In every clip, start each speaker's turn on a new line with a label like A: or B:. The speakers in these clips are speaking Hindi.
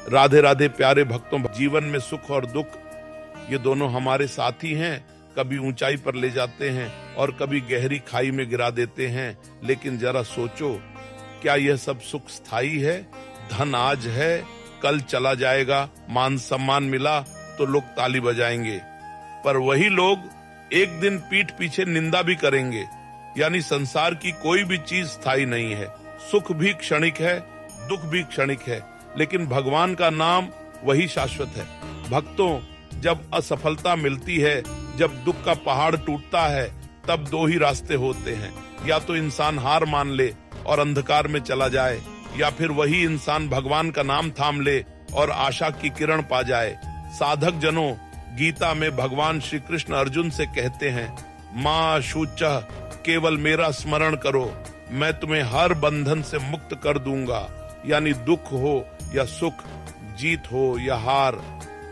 A: राधे राधे प्यारे भक्तों, जीवन में सुख और दुख ये दोनों हमारे साथी हैं। कभी ऊंचाई पर ले जाते हैं और कभी गहरी खाई में गिरा देते हैं। लेकिन जरा सोचो, क्या यह सब सुख स्थायी है? धन आज है, कल चला जाएगा। मान सम्मान मिला तो लोग ताली बजाएंगे, पर वही लोग एक दिन पीठ पीछे निंदा भी करेंगे। यानी संसार की कोई भी चीज स्थायी नहीं है। सुख भी क्षणिक है, दुख भी क्षणिक है, लेकिन भगवान का नाम वही शाश्वत है। भक्तों, जब असफलता मिलती है, जब दुख का पहाड़ टूटता है, तब दो ही रास्ते होते हैं। या तो इंसान हार मान ले और अंधकार में चला जाए, या फिर वही इंसान भगवान का नाम थाम ले और आशा की किरण पा जाए। साधक जनों, गीता में भगवान श्री कृष्ण अर्जुन से कहते हैं, मां शुचः, केवल मेरा स्मरण करो, मैं तुम्हें हर बंधन से मुक्त कर दूंगा। यानी दुख हो या सुख, जीत हो या हार,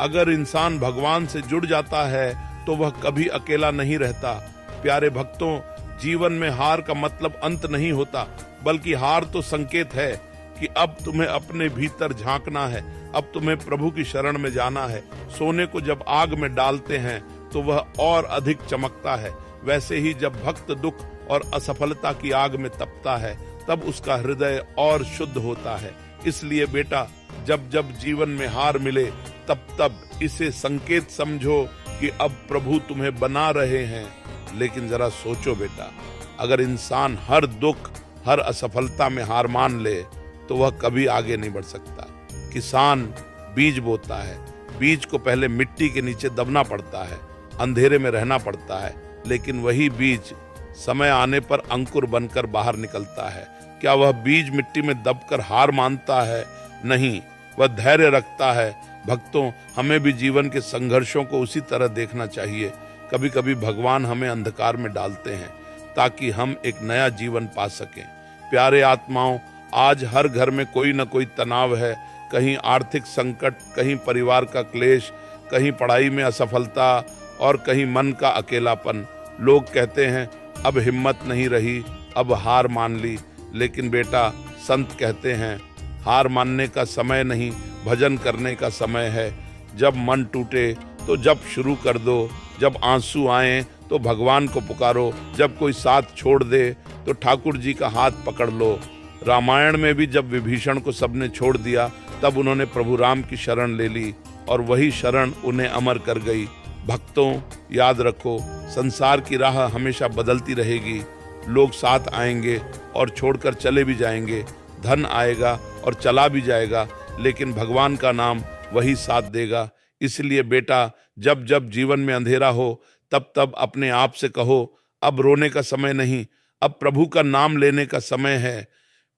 A: अगर इंसान भगवान से जुड़ जाता है तो वह कभी अकेला नहीं रहता। प्यारे भक्तों, जीवन में हार का मतलब अंत नहीं होता, बल्कि हार तो संकेत है कि अब तुम्हें अपने भीतर झांकना है, अब तुम्हें प्रभु की शरण में जाना है। सोने को जब आग में डालते हैं तो वह और अधिक चमकता है, वैसे ही जब भक्त दुख और असफलता की आग में तपता है, तब उसका हृदय और शुद्ध होता है। इसलिए बेटा, जब जब जीवन में हार मिले, तब तब इसे संकेत समझो कि अब प्रभु तुम्हें बना रहे हैं। लेकिन जरा सोचो बेटा, अगर इंसान हर दुख, हर असफलता में हार मान ले तो वह कभी आगे नहीं बढ़ सकता। किसान बीज बोता है, बीज को पहले मिट्टी के नीचे दबना पड़ता है, अंधेरे में रहना पड़ता है, लेकिन वही बीज समय आने पर अंकुर बनकर बाहर निकलता है। क्या वह बीज मिट्टी में दबकर हार मानता है? नहीं, वह धैर्य रखता है। भक्तों, हमें भी जीवन के संघर्षों को उसी तरह देखना चाहिए। कभी कभी भगवान हमें अंधकार में डालते हैं ताकि हम एक नया जीवन पा सकें। प्यारे आत्माओं, आज हर घर में कोई न कोई तनाव है। कहीं आर्थिक संकट, कहीं परिवार का क्लेश, कहीं पढ़ाई में असफलता और कहीं मन का अकेलापन। लोग कहते हैं अब हिम्मत नहीं रही, अब हार मान ली। लेकिन बेटा, संत कहते हैं हार मानने का समय नहीं, भजन करने का समय है। जब मन टूटे तो जब शुरू कर दो, जब आंसू आए तो भगवान को पुकारो, जब कोई साथ छोड़ दे तो ठाकुर जी का हाथ पकड़ लो। रामायण में भी जब विभीषण को सबने छोड़ दिया, तब उन्होंने प्रभु राम की शरण ले ली और वही शरण उन्हें अमर कर गई। भक्तों, याद रखो, संसार की राह हमेशा बदलती रहेगी। लोग साथ आएंगे और छोड़कर चले भी जाएंगे, धन आएगा और चला भी जाएगा, लेकिन भगवान का नाम वही साथ देगा। इसलिए बेटा, जब जब जीवन में अंधेरा हो, तब तब अपने आप से कहो, अब रोने का समय नहीं, अब प्रभु का नाम लेने का समय है।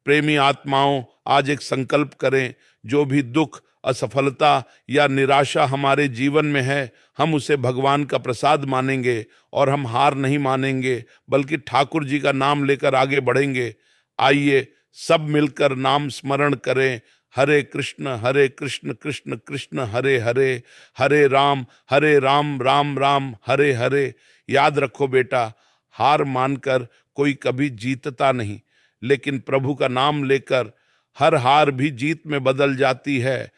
A: प्रेमी आत्माओं, आज एक संकल्प करें, जो भी दुख, असफलता या निराशा हमारे जीवन में है, हम उसे भगवान का प्रसाद मानेंगे और हम हार नहीं मानेंगे, बल्कि ठाकुर जी का नाम लेकर आगे बढ़ेंगे। आइए सब मिलकर नाम स्मरण करें, हरे कृष्ण कृष्ण कृष्ण हरे हरे, हरे राम राम राम हरे हरे। याद रखो बेटा, हार मानकर कोई कभी जीतता नहीं, लेकिन प्रभु का नाम लेकर हर हार भी जीत में बदल जाती है।